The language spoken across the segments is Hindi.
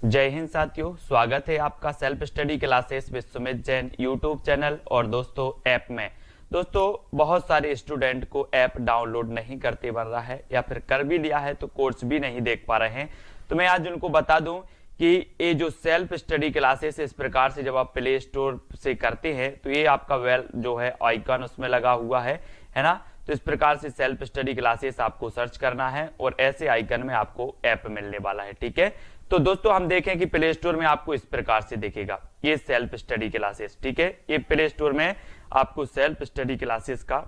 जय हिंद साथियों, स्वागत है आपका self study classes with Sumit Jain YouTube channel और दोस्तों ऐप में। दोस्तों बहुत सारे स्टूडेंट को ऐप डाउनलोड नहीं करते बन रहा है या फिर कर भी लिया है तो कोर्स भी नहीं देख पा रहे हैं। तो मैं आज उनको बता दूं कि ये जो सेल्फ स्टडी क्लासेस इस प्रकार से जब आप प्ले स्टोर से करते हैं तो ये आपका वेल जो है आइकन उसमें लगा हुआ है ना। तो इस प्रकार से सेल्फ स्टडी क्लासेस आपको सर्च करना है और ऐसे आइकन में आपको ऐप मिलने वाला है। ठीक है, तो दोस्तों हम देखें कि प्ले स्टोर में आपको इस प्रकार से दिखेगा ये सेल्फ स्टडी क्लासेस। ठीक है, ये प्ले स्टोर में आपको सेल्फ स्टडी क्लासेस का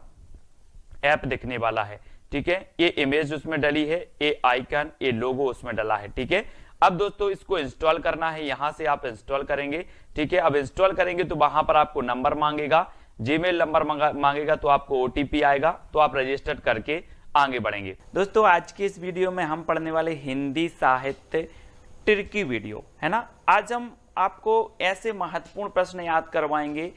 ऐप दिखने वाला है। ठीक है, ये इमेज उसमें डली है, ये आइकन, ये लोगो उसमें डला है। ठीक है, अब दोस्तों इसको इंस्टॉल करना है, यहां से आप इंस्टॉल करेंगे। ठीक है, अब इंस्टॉल करेंगे तो वहां पर आपको नंबर मांगेगा, जीमेल नंबर मांगेगा, तो आपको ओटीपी आएगा, तो आप रजिस्टर करके आगे बढ़ेंगे। दोस्तों आज की इस वीडियो में हम पढ़ने वाले हिंदी साहित्य ट्रिकी वीडियो है ना। आज हम आपको ऐसे महत्वपूर्ण प्रश्न याद करवाएंगे,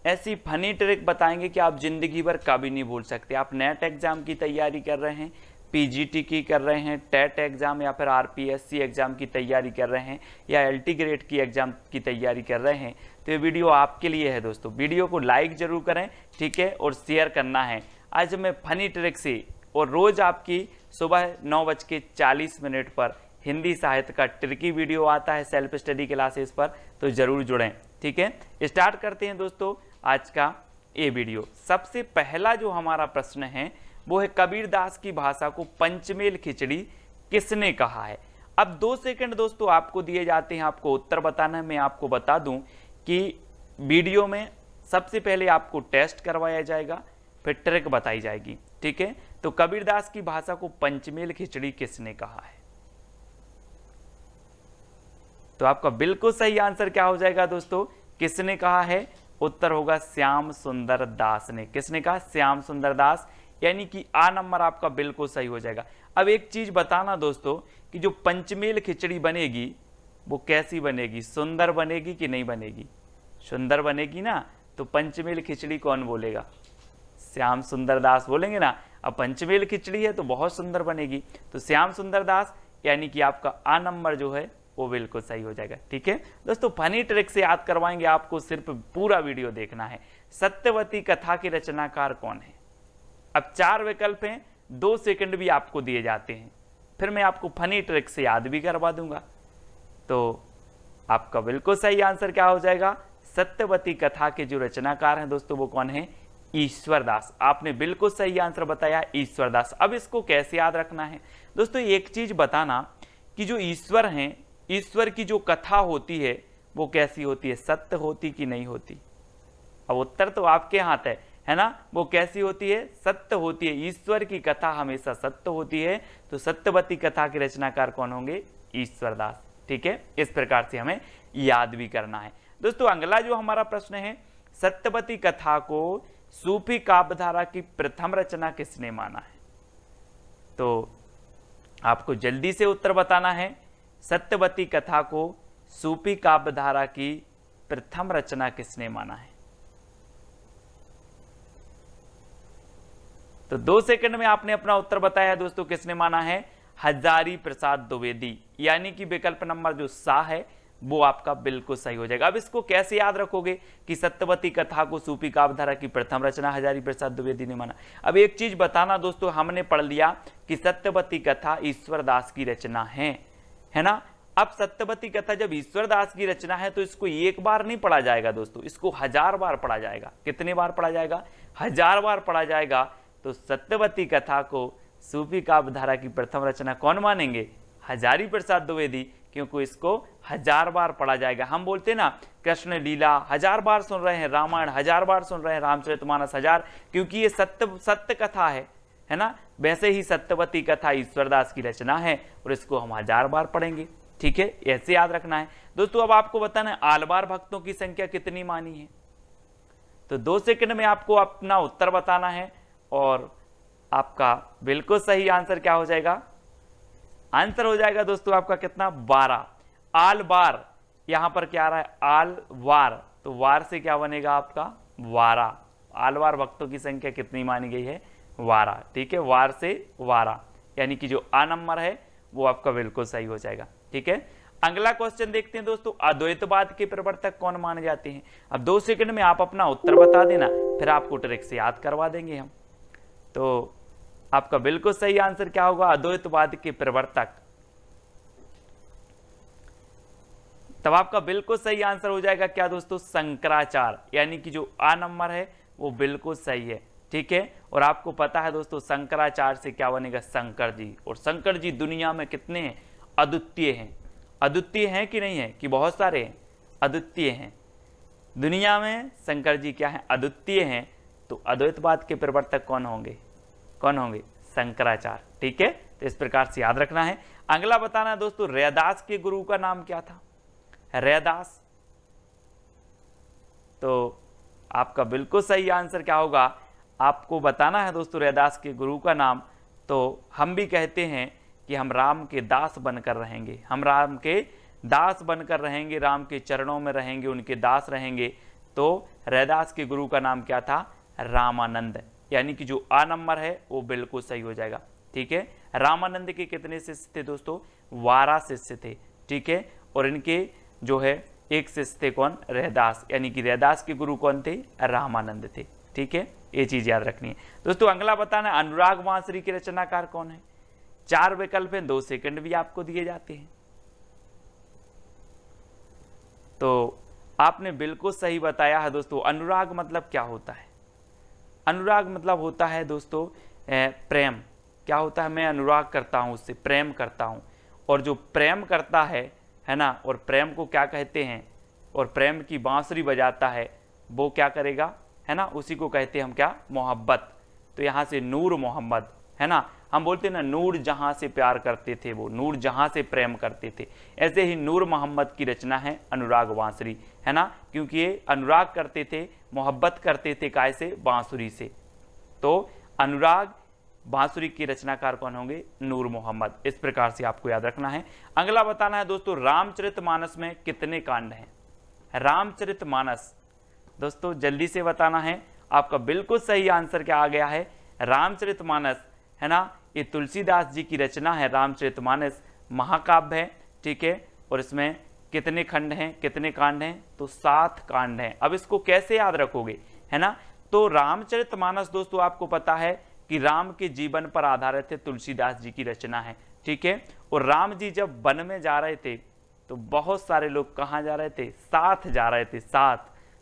ऐसी फनी ट्रिक बताएंगे कि आप जिंदगी भर कभी नहीं भूल सकते। आप नेट एग्जाम की तैयारी कर रहे हैं, पीजीटी की कर रहे हैं, टेट एग्जाम या फिर आरपीएससी एग्जाम की तैयारी कर रहे हैं या एलटी ग्रेड की एग्जाम की तैयारी कर रहे हैं, तो ये वीडियो आपके लिए है। दोस्तों वीडियो को लाइक जरूर करें, ठीक है, और शेयर करना है। आज मैं फनी ट्रिक से और रोज आपकी सुबह 9:40 पर हिंदी साहित्य का ट्रिकी वीडियो आता है सेल्फ स्टडी क्लासेस पर, तो जरूर जुड़ें। ठीक है, स्टार्ट करते हैं दोस्तों आज का ये वीडियो। सबसे पहला जो हमारा प्रश्न है वो है कबीरदास की भाषा को पंचमेल खिचड़ी किसने कहा है। अब 2 सेकंड दोस्तों आपको दिए जाते हैं, आपको उत्तर बताना है। मैं आपको बता दूं कि वीडियो में सबसे पहले आपको टेस्ट करवाया जाएगा, फिर ट्रिक बताई जाएगी। ठीक है, तो कबीरदास की भाषा को पंचमेल खिचड़ी किसने कहा है, तो आपका बिल्कुल सही आंसर क्या हो जाएगा दोस्तों, किसने कहा है। उत्तर होगा श्याम सुंदर दास ने। किसने कहा, श्याम सुंदर दास, यानी कि आ नंबर आपका बिल्कुल सही हो जाएगा। अब एक चीज बताना दोस्तों कि जो पंचमेल खिचड़ी बनेगी वो कैसी बनेगी, सुंदर बनेगी कि नहीं बनेगी। सुंदर बनेगी ना, तो पंचमेल खिचड़ी कौन बोलेगा, श्याम सुंदर दास बोलेंगे ना। अब पंचमेल खिचड़ी है तो बहुत सुंदर बनेगी, तो श्याम सुंदर दास, यानी कि आपका आ नंबर जो है वो बिल्कुल सही हो जाएगा। ठीक है दोस्तों, फनी ट्रिक से याद करवाएंगे आपको, सिर्फ पूरा वीडियो देखना है। सत्यवती कथा के रचनाकार कौन है। अब 4 विकल्प हैं, 2 सेकंड भी आपको दिए जाते हैं, फिर मैं आपको फनी ट्रिक से याद भी करवा दूंगा। तो आपका बिल्कुल सही आंसर क्या हो जाएगा, सत्यवती कथा के जो रचनाकार हैं दोस्तों वो कौन है, ईश्वरदास। आपने बिल्कुल सही आंसर बताया, ईश्वरदास। अब इसको कैसे याद रखना है दोस्तों, एक चीज बताना कि जो ईश्वर हैं, ईश्वर की जो कथा होती है वो कैसी होती है, सत्य होती कि नहीं होती। अब उत्तर तो आपके हाथ है ना, वो कैसी होती है, सत्य होती है। ईश्वर की कथा हमेशा सत्य होती है, तो सत्यवती कथा के रचनाकार कौन होंगे, ईश्वरदास। ठीक है, इस प्रकार से हमें याद भी करना है। दोस्तों अगला जो हमारा प्रश्न है, सत्यवती कथा को सूफी काव्यधारा की प्रथम रचना किसने माना है, तो आपको जल्दी से उत्तर बताना है। सत्यवती कथा को सूफी काव्यधारा की प्रथम रचना किसने माना है, तो 2 सेकंड में आपने अपना उत्तर बताया दोस्तों, किसने माना है, हजारी प्रसाद द्विवेदी, यानी कि विकल्प नंबर जो सा है वो आपका बिल्कुल सही हो जाएगा। अब इसको कैसे याद रखोगे कि सत्यवती कथा को सूफी काव्यधारा की प्रथम रचना हजारी प्रसाद द्विवेदी ने माना। अब एक चीज बताना दोस्तों, हमने पढ़ लिया कि सत्यवती कथा ईश्वरदास की रचना है ना। अब सत्यवती कथा जब ईश्वरदास की रचना है तो इसको एक बार नहीं पढ़ा जाएगा दोस्तों, इसको 1000 बार पढ़ा जाएगा। कितने बार पढ़ा जाएगा, 1000 बार पढ़ा जाएगा। तो सत्यवती कथा को सूफी काव्यधारा की प्रथम रचना कौन मानेंगे, हजारी प्रसाद द्विवेदी, क्योंकि इसको 1000 बार पढ़ा जाएगा। हम बोलते हैं ना कृष्ण लीला 1000 बार सुन रहे हैं, रामायण 1000 बार सुन रहे हैं, रामचरितमानस 1000, क्योंकि ये सत्य कथा है ना। वैसे ही सत्यवती कथा ईश्वरदास की रचना है और इसको हम 1000 बार पढ़ेंगे। ठीक है, ऐसे याद रखना है दोस्तों। अब आपको बताना है आलवार भक्तों की संख्या कितनी मानी है, तो 2 सेकंड में आपको अपना उत्तर बताना है और आपका बिल्कुल सही आंसर क्या हो जाएगा, आंसर हो जाएगा दोस्तों आपका कितना, 12। आल बार, यहां पर क्या आ रहा है, आल वार, तो वार से क्या बनेगा आपका 12। आलवार भक्तों की संख्या कितनी मानी गई है, 12। ठीक है, वार से 12, यानी कि जो आ नंबर है वो आपका बिल्कुल सही हो जाएगा। ठीक है, अगला क्वेश्चन देखते हैं दोस्तों, अद्वैतवाद के प्रवर्तक कौन माने जाते हैं। अब 2 सेकंड में आप अपना उत्तर बता देना, फिर आपको ट्रिक से याद करवा देंगे हम। तो आपका बिल्कुल सही आंसर क्या होगा, अद्वैतवाद के प्रवर्तक। तब आपका बिल्कुल सही आंसर हो जाएगा क्या दोस्तों, शंकराचार्य, यानी कि जो आ नंबर है वो बिल्कुल सही है। ठीक है, और आपको पता है दोस्तों शंकराचार्य से क्या बनेगा, शंकर जी। और शंकर जी दुनिया में कितने हैं, अद्वितीय हैं। अद्वितीय हैं कि नहीं है, कि बहुत सारे हैं, अद्वितीय हैं। दुनिया में शंकर जी क्या है, अद्वितीय हैं। तो अद्वैतवाद के प्रवर्तक कौन होंगे, कौन होंगे, शंकराचार्य। ठीक है, तो इस प्रकार से याद रखना है। अगला बताना है दोस्तों, रैदास के गुरु का नाम क्या था, रैदास। तो आपका बिल्कुल सही आंसर क्या होगा, आपको बताना है दोस्तों रैदास के गुरु का नाम। तो हम भी कहते हैं कि हम राम के दास बनकर रहेंगे, हम राम के दास बनकर रहेंगे, राम के चरणों में रहेंगे, उनके दास रहेंगे। तो रैदास के गुरु का नाम क्या था, रामानंद, यानी कि जो आ नंबर है वो बिल्कुल सही हो जाएगा। ठीक है, रामानंद के कितने शिष्य थे दोस्तों, 12 शिष्य थे। ठीक है, और इनके जो है एक शिष्य थे कौन, रैदास, यानी कि रैदास के गुरु कौन थे, रामानंद थे। ठीक है, ये चीज याद रखनी है दोस्तों। अगला बताना, अनुराग बांसुरी के रचनाकार कौन है। 4 विकल्प हैं, 2 सेकंड भी आपको दिए जाते हैं। तो आपने बिल्कुल सही बताया है दोस्तों। अनुराग मतलब क्या होता है, अनुराग मतलब होता है दोस्तों प्रेम। क्या होता है, मैं अनुराग करता हूं, उससे प्रेम करता हूं। और जो प्रेम करता है ना, और प्रेम को क्या कहते हैं, और प्रेम की बांसुरी बजाता है, वो क्या करेगा, है ना, उसी को कहते हैं हम क्या, मोहब्बत। तो यहाँ से नूर मोहम्मद, है ना, हम बोलते हैं ना नूर जहां से प्यार करते थे, वो नूर जहां से प्रेम करते थे। ऐसे ही नूर मोहम्मद की रचना है अनुराग बांसुरी, है ना, क्योंकि ये अनुराग करते थे, मोहब्बत करते थे, काय से, बांसुरी से। तो अनुराग बांसुरी के रचनाकार कौन होंगे, नूर मोहम्मद। इस प्रकार से आपको याद रखना है। अगला बताना है दोस्तों, रामचरितमानस में कितने कांड हैं। रामचरितमानस दोस्तों जल्दी से बताना है। आपका बिल्कुल सही आंसर क्या आ गया है, रामचरितमानस, है ना, ये तुलसीदास जी की रचना है। रामचरितमानस महाकाव्य है। ठीक है, और इसमें कितने खंड हैं, कितने कांड हैं, तो 7 कांड हैं। अब इसको कैसे याद रखोगे, है ना, तो रामचरितमानस दोस्तों आपको पता है कि राम के जीवन पर आधारित है, तुलसीदास जी की रचना है। ठीक है, और राम जी जब वन में जा रहे थे तो बहुत सारे लोग कहाँ जा रहे थे, साथ जा रहे थे, साथ।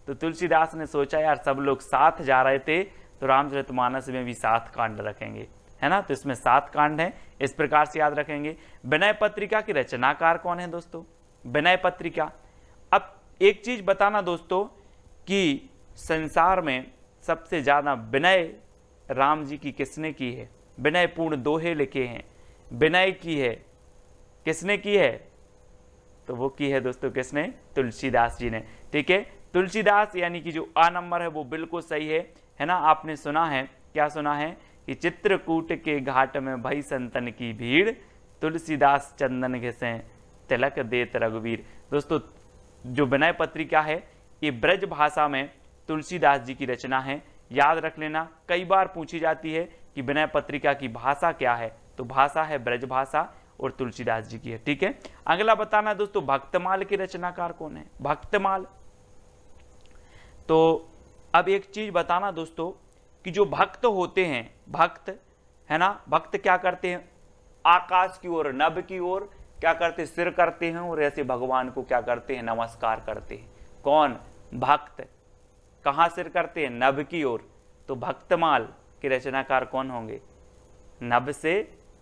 तो तुलसीदास ने सोचा यार सब लोग साथ जा रहे थे, तो रामचरितमानस में भी 7 कांड रखेंगे, है ना। तो इसमें 7 कांड हैं, इस प्रकार से याद रखेंगे। विनय पत्रिका की रचनाकार कौन है दोस्तों, विनय पत्रिका। अब एक चीज बताना दोस्तों कि संसार में सबसे ज्यादा विनय राम जी की किसने की है, विनय पूर्ण दोहे लिखे हैं, विनय की है, किसने की है, तो वो की है दोस्तों किसने, तुलसीदास जी ने। ठीक है, तुलसीदास यानी कि जो आ नंबर है वो बिल्कुल सही है ना। आपने सुना है, क्या सुना है, कि चित्रकूट के घाट में भई संतन की भीड़, तुलसीदास चंदन घिसे तिलक देत रघुवीर। दोस्तों जो विनय पत्रिका है ये ब्रज भाषा में तुलसीदास जी की रचना है, याद रख लेना। कई बार पूछी जाती है कि विनय पत्रिका की भाषा क्या है, तो भाषा है ब्रज भाषा और तुलसीदास जी की है। ठीक है, अगला बताना दोस्तों, भक्तमाल के रचनाकार कौन है, भक्तमाल। तो अब एक चीज बताना दोस्तों कि जो भक्त होते हैं, भक्त, है ना, भक्त क्या करते हैं, आकाश की ओर, नभ की ओर क्या करते, सिर करते हैं, और ऐसे भगवान को क्या करते हैं, नमस्कार करते हैं। कौन, भक्त। कहां सिर करते हैं, नभ की ओर। तो भक्तमाल के रचनाकार कौन होंगे, नभ से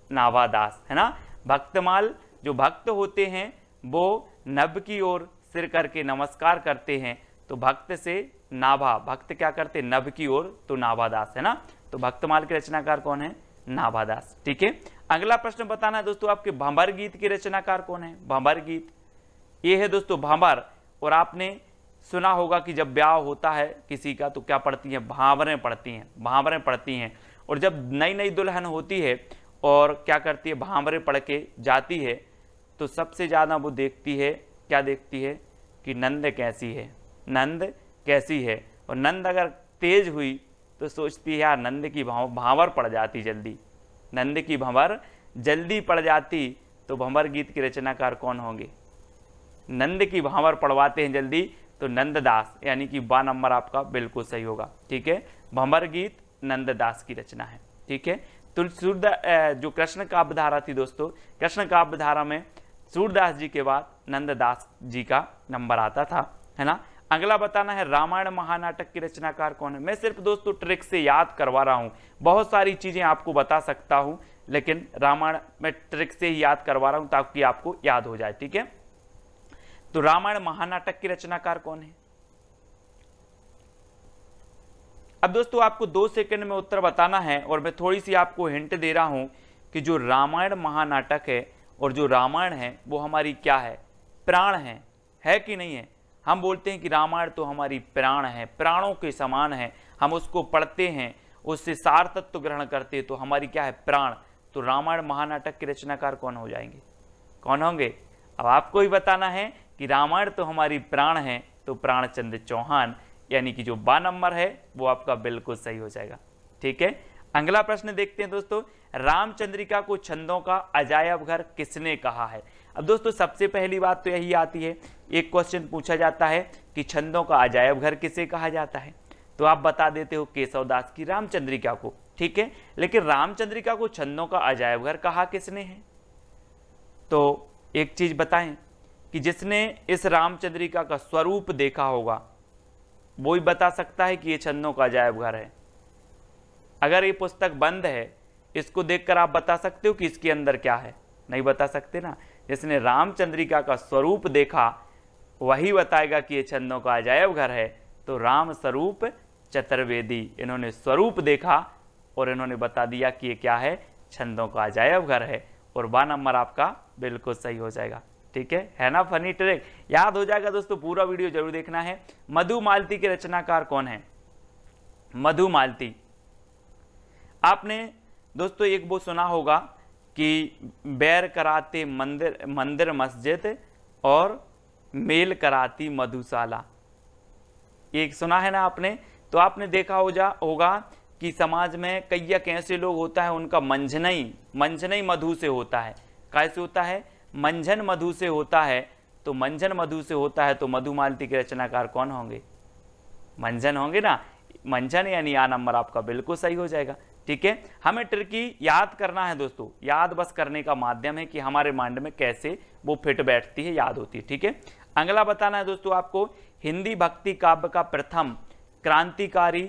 नाभादास, है ना। भक्तमाल जो भक्त होते हैं वो नभ की ओर सिर करके नमस्कार करते हैं, तो भक्त से नाभा, भक्त क्या करते, नभ की ओर, तो नाभादास, है ना। तो भक्तमाल के रचनाकार कौन है, नाभादास। ठीक है, अगला प्रश्न बताना है दोस्तों आपके, भंवर गीत के रचनाकार कौन है, भंवर गीत। ये है दोस्तों भंवर, और आपने सुना होगा कि जब ब्याह होता है किसी का तो क्या पढ़ती हैं, भांवरें पढ़ती हैं, भांवरें पढ़ती हैं। और जब नई नई दुल्हन होती है और क्या करती है, भांवरें पढ़ के जाती है, तो सबसे ज़्यादा वो देखती है, क्या देखती है, कि नंद कैसी है, नंद कैसी है। और नंद अगर तेज हुई तो सोचती है यार नंद की भांवर पड़ जाती जल्दी, नंद की भंवर जल्दी पड़ जाती। तो भंवर गीत के रचनाकार कौन होंगे, नंद की भांवर पढ़वाते हैं जल्दी, तो नंददास, यानी कि बा नंबर आपका बिल्कुल सही होगा। ठीक है, भंवर गीत नंददास की रचना है। ठीक है, तो जो कृष्ण काव्य धारा थी दोस्तों, कृष्ण काव्य धारा में सूरदास जी के बाद नंददास जी का नंबर आता था, है ना। अगला बताना है रामायण महानाटक के रचनाकार कौन है। मैं सिर्फ दोस्तों ट्रिक से याद करवा रहा हूं, बहुत सारी चीजें आपको बता सकता हूं, लेकिन रामायण में ट्रिक से ही याद करवा रहा हूं ताकि आपको याद हो जाए। ठीक है, तो रामायण महानाटक के रचनाकार कौन है। अब दोस्तों आपको 2 सेकंड में उत्तर बताना है, और मैं थोड़ी सी आपको हिंट दे रहा हूं कि जो रामायण महानाटक है और जो रामायण है वो हमारी क्या है, प्राण है कि नहीं है। हम बोलते हैं कि रामायण तो हमारी प्राण है, प्राणों के समान है, हम उसको पढ़ते हैं, उससे सार तत्व ग्रहण करते हैं, तो हमारी क्या है, प्राण। तो रामायण महानाटक के रचनाकार कौन हो जाएंगे, कौन होंगे। अब आपको ही बताना है कि रामायण तो हमारी प्राण है, तो प्राणचंद्र चौहान, यानी कि जो बा नंबर है वो आपका बिल्कुल सही हो जाएगा। ठीक है, अगला प्रश्न देखते हैं दोस्तों, रामचंद्रिका को छंदों का अजायब घर किसने कहा है। अब दोस्तों सबसे पहली बात तो यही आती है, एक क्वेश्चन पूछा जाता है कि छंदों का अजायब घर किसे कहा जाता है, तो आप बता देते हो केशवदास की रामचंद्रिका को। ठीक है, लेकिन रामचंद्रिका को छंदों का अजायब घर कहा किसने है, तो एक चीज बताएं कि जिसने इस रामचंद्रिका का स्वरूप देखा होगा वो ही बता सकता है कि ये छंदों का अजायब घर है। अगर ये पुस्तक बंद है, इसको देखकर आप बता सकते हो कि इसके अंदर क्या है, नहीं बता सकते ना। जिसने रामचंद्रिका का स्वरूप देखा वही बताएगा कि ये छंदों का अजायब घर है। तो राम स्वरूप चतुर्वेदी, इन्होंने स्वरूप देखा और इन्होंने बता दिया कि ये क्या है, छंदों का अजायब घर है, और बा नंबर आपका बिल्कुल सही हो जाएगा। ठीक है ना, फनी ट्रिक याद हो जाएगा दोस्तों, पूरा वीडियो जरूर देखना है। मधुमालती के रचनाकार कौन है, मधुमालती। आपने दोस्तों एक वो सुना होगा कि बैर कराते मंदिर मस्जिद और मेल कराती मधुशाला, एक सुना है ना आपने। तो आपने देखा होगा कि समाज में कई ऐसे लोग होता है उनका मंझनई मधु से होता है। कैसे होता है, मंझन मधु से होता है। तो मंझन मधु से होता है तो मधुमालती के रचनाकार कौन होंगे, मंझन होंगे ना, मंझन, यानी आ नंबर आपका बिल्कुल सही हो जाएगा। ठीक है, हमें ट्रिकी याद करना है दोस्तों, याद बस करने का माध्यम है कि हमारे माइंड में कैसे वो फिट बैठती है, याद होती है। ठीक है, अगला बताना है दोस्तों आपको, हिंदी भक्ति काव्य का प्रथम क्रांतिकारी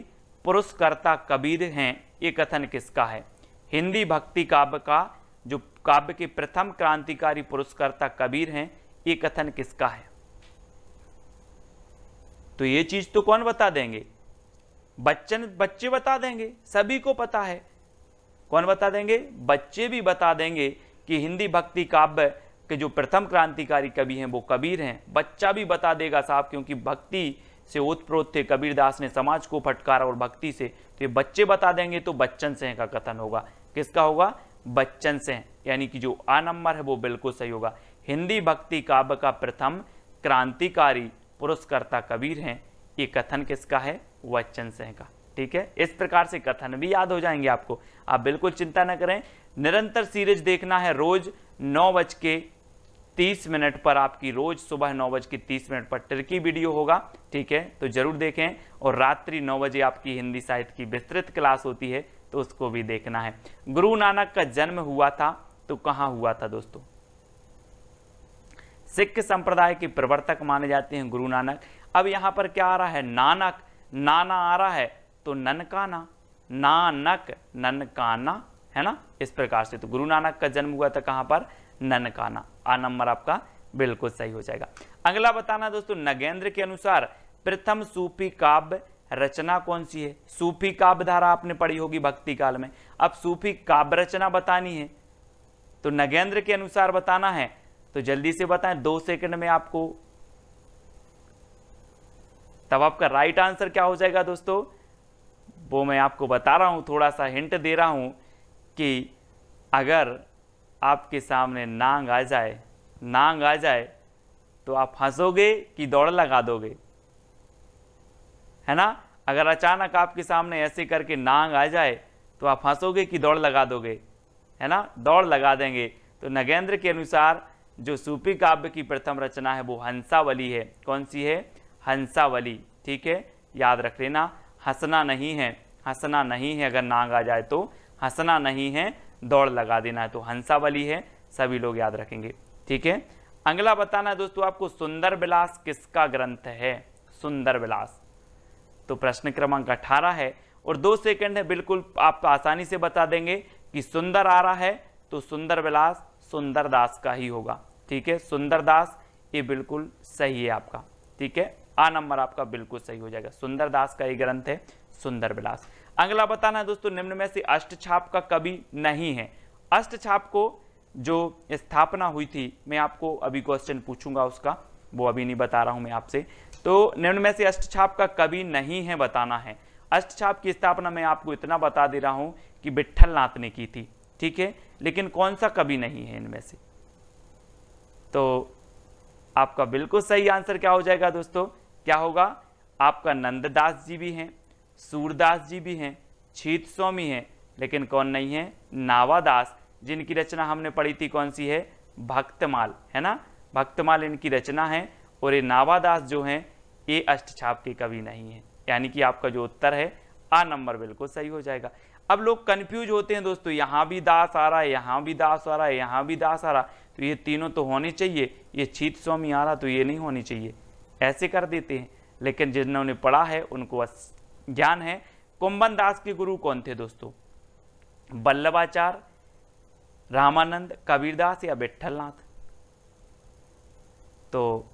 पुरस्कर्ता कबीर हैं, ये कथन किसका है। हिंदी भक्ति काव्य का जो काव्य के प्रथम क्रांतिकारी पुरस्कर्ता कबीर हैं, ये कथन किसका है। तो ये चीज तो कौन बता देंगे, बच्चे बता देंगे, सभी को पता है। कौन बता देंगे, बच्चे भी बता देंगे कि हिंदी भक्ति काव्य के जो प्रथम क्रांतिकारी कवि हैं वो कबीर हैं। बच्चा भी बता देगा साहब, क्योंकि भक्ति से ओतप्रोत थे, कबीरदास ने समाज को फटकारा और भक्ति से, तो ये बच्चे बता देंगे। तो बच्चन सिंह का कथन होगा, किसका होगा, बच्चन सिंह, यानी कि जो आ नंबर है वो बिल्कुल सही होगा। हिंदी भक्ति काव्य का प्रथम क्रांतिकारी पुरस्कर्ता कबीर हैं, ये कथन किसका है, बच्चन सिंह का। ठीक है, इस प्रकार से कथन भी याद हो जाएंगे आपको, आप बिल्कुल चिंता न करें। निरंतर सीरीज देखना है रोज 9:30 पर, आपकी रोज सुबह 9:30 पर ट्रिकी वीडियो होगा। ठीक है, तो जरूर देखें, और रात्रि 9 बजे आपकी हिंदी साहित्य की विस्तृत क्लास होती है, तो उसको भी देखना है। गुरु नानक का जन्म हुआ था तो कहां हुआ था दोस्तों। सिख संप्रदाय के प्रवर्तक माने जाते हैं गुरु नानक। अब यहां पर क्या आ रहा है, नानक, नाना आ रहा है तो ननकाना, नानक ननकाना, है ना, इस प्रकार से। तो गुरु नानक का जन्म हुआ था कहां पर, ननकाना, आ नंबर आपका बिल्कुल सही हो जाएगा। अगला बताना दोस्तों, नगेंद्र के अनुसार प्रथम सूफी काव्य रचना कौन सी है। सूफी काव्य धारा आपने पढ़ी होगी भक्ति काल में, अब सूफी काव्य रचना बतानी है तो नगेंद्र के अनुसार बताना है, तो जल्दी से बताएं, 2 सेकंड में आपको। तब आपका राइट आंसर क्या हो जाएगा दोस्तों, वो मैं आपको बता रहा हूं, थोड़ा सा हिंट दे रहा हूं कि अगर आपके सामने नांग आ जाए तो आप हंसोगे कि दौड़ लगा दोगे, है ना। अगर अचानक आपके सामने ऐसे करके नांग आ जाए तो आप हंसोगे कि दौड़ लगा दोगे, है ना, दौड़ लगा देंगे। तो नगेंद्र के अनुसार जो सूफी काव्य की प्रथम रचना है वो हंसावली है। कौन सी है? हंसावली। ठीक है, याद रख लेना। हंसना नहीं है, हंसना नहीं है, अगर नाग आ जाए तो हंसना नहीं है, दौड़ लगा देना है, तो हंसावली है, सभी लोग याद रखेंगे। ठीक है, अगला बताना है दोस्तों आपको, सुंदर विलास किसका ग्रंथ है? सुंदर विलास, तो प्रश्न क्रमांक 18 है और 2 सेकंड है, बिल्कुल आप आसानी से बता देंगे कि सुंदर आ रहा है तो सुंदर विलास सुंदरदास का ही होगा। ठीक है, सुंदरदास, ये बिल्कुल सही है आपका। ठीक है, आ नंबर आपका बिल्कुल सही हो जाएगा। सुंदरदास का ये ग्रंथ है सुंदर विलास। अगला बताना है दोस्तों, निम्न में से अष्टछाप का कवि नहीं है। अष्टछाप को जो स्थापना हुई थी, मैं आपको अभी क्वेश्चन पूछूंगा उसका, वो अभी नहीं बता रहा हूं मैं आपसे। तो निम्न में से अष्टछाप का कवि नहीं है बताना है। अष्टछाप की स्थापना मैं आपको इतना बता दे रहा हूं कि विट्ठलनाथ ने की थी। ठीक है, लेकिन कौन सा कवि नहीं है इनमें से? तो आपका बिल्कुल सही आंसर क्या हो जाएगा दोस्तों? क्या होगा आपका? नंददास जी भी हैं, सूरदास जी भी हैं, छीत स्वामी हैं, लेकिन कौन नहीं है? नावादास, जिनकी रचना हमने पढ़ी थी, कौन सी है? भक्तमाल, है ना, भक्तमाल इनकी रचना है। और ये नावादास जो हैं ये अष्टछाप के कवि नहीं है, यानी कि आपका जो उत्तर है आ नंबर बिल्कुल सही हो जाएगा। अब लोग कंफ्यूज होते हैं दोस्तों, यहाँ भी दास आ रहा है, यहाँ भी दास आ रहा है, यहाँ भी दास आ रहा, तो ये तीनों तो होने चाहिए, ये छीत स्वामी आ रहा तो ये नहीं होनी चाहिए, ऐसे कर देते हैं। लेकिन जिन्होंने पढ़ा है उनको ज्ञान है। कुंभन दास के गुरु कौन थे दोस्तों? वल्लभाचार्य, रामानंद, कबीरदास या विट्ठलनाथ? तो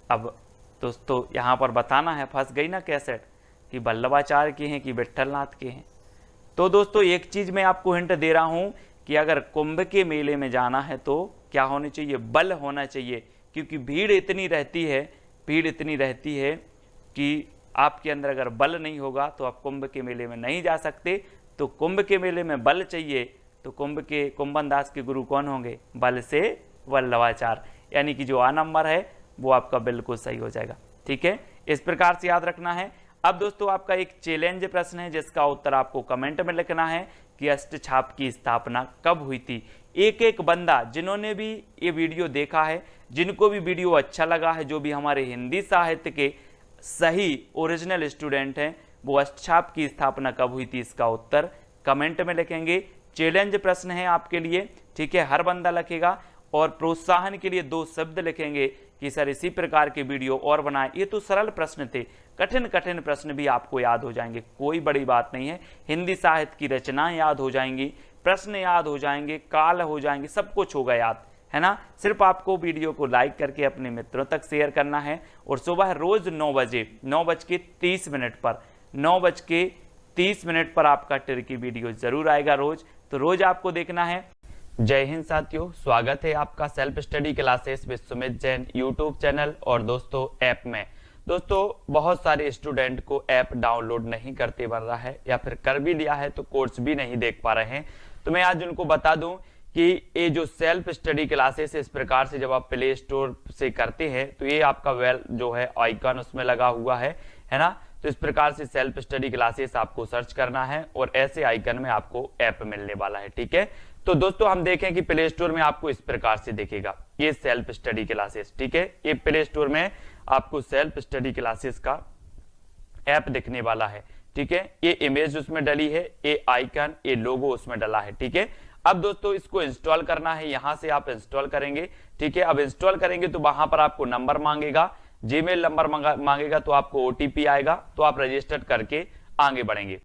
अब दोस्तों यहाँ पर बताना है, फंस गई ना कैसेट, कि वल्लभाचार्य के हैं कि विट्ठलनाथ के हैं। तो दोस्तों एक चीज मैं आपको हिंट दे रहा हूं कि अगर कुंभ के मेले में जाना है तो क्या होने चाहिए? बल होना चाहिए, क्योंकि भीड़ इतनी रहती है, भीड़ इतनी रहती है कि आपके अंदर अगर बल नहीं होगा तो आप कुंभ के मेले में नहीं जा सकते। तो कुंभ के मेले में बल चाहिए, तो कुंभन दास के गुरु कौन होंगे? बल से वल्लभाचार्य, यानी कि जो आ नंबर है वो आपका बिल्कुल सही हो जाएगा। ठीक है, इस प्रकार से याद रखना है। अब दोस्तों आपका एक चैलेंज प्रश्न है जिसका उत्तर आपको कमेंट में लिखना है कि अष्टछाप की स्थापना कब हुई थी। एक एक बंदा जिन्होंने भी ये वीडियो देखा है, जिनको भी वीडियो अच्छा लगा है, जो भी हमारे हिंदी साहित्य के सही ओरिजिनल स्टूडेंट हैं, वो अष्टछाप की स्थापना कब हुई थी इसका उत्तर कमेंट में लिखेंगे। चैलेंज प्रश्न है आपके लिए। ठीक है, हर बंदा लिखेगा और प्रोत्साहन के लिए 2 शब्द लिखेंगे कि सर इसी प्रकार के वीडियो और बनाए। ये तो सरल प्रश्न थे, कठिन कठिन प्रश्न भी आपको याद हो जाएंगे, कोई बड़ी बात नहीं है। हिंदी साहित्य की रचनाएं याद हो जाएंगी, प्रश्न याद हो जाएंगे, काल हो जाएंगे, सब कुछ होगा याद, है ना। सिर्फ आपको वीडियो को लाइक करके अपने मित्रों तक शेयर करना है और सुबह रोज 9 बजे 9:30 पर 9:30 पर आपका टिर वीडियो जरूर आएगा रोज, तो रोज आपको देखना है। जय हिंद साथियों, स्वागत है आपका self study classes with Sumit Jain YouTube channel और दोस्तों ऐप में। दोस्तों बहुत सारे स्टूडेंट को ऐप डाउनलोड नहीं करते बन रहा है, या फिर कर भी लिया है तो कोर्स भी नहीं देख पा रहे हैं। तो मैं आज उनको बता दूं कि ये जो सेल्फ स्टडी क्लासेस इस प्रकार से जब आप प्ले स्टोर से करते हैं तो ये आपका जो है आइकन उसमें लगा हुआ है ना। तो इस प्रकार से सेल्फ स्टडी क्लासेस आपको सर्च करना है और ऐसे आइकन में आपको ऐप मिलने वाला है। ठीक है, तो दोस्तों हम देखें कि प्ले स्टोर में आपको इस प्रकार से दिखेगा ये सेल्फ स्टडी क्लासेस। ठीक है, ये प्ले स्टोर में आपको सेल्फ स्टडी क्लासेस का ऐप दिखने वाला है। ठीक है, ये इमेज उसमें डली है, ये आइकन, ये लोगो उसमें डला है। ठीक है, अब दोस्तों इसको इंस्टॉल करना है, यहां से आप इंस्टॉल करेंगे। ठीक है, अब इंस्टॉल करेंगे तो वहां पर आपको नंबर मांगेगा, जीमेल नंबर मांगेगा, तो आपको ओटीपी आएगा, तो आप रजिस्टर करके आगे बढ़ेंगे।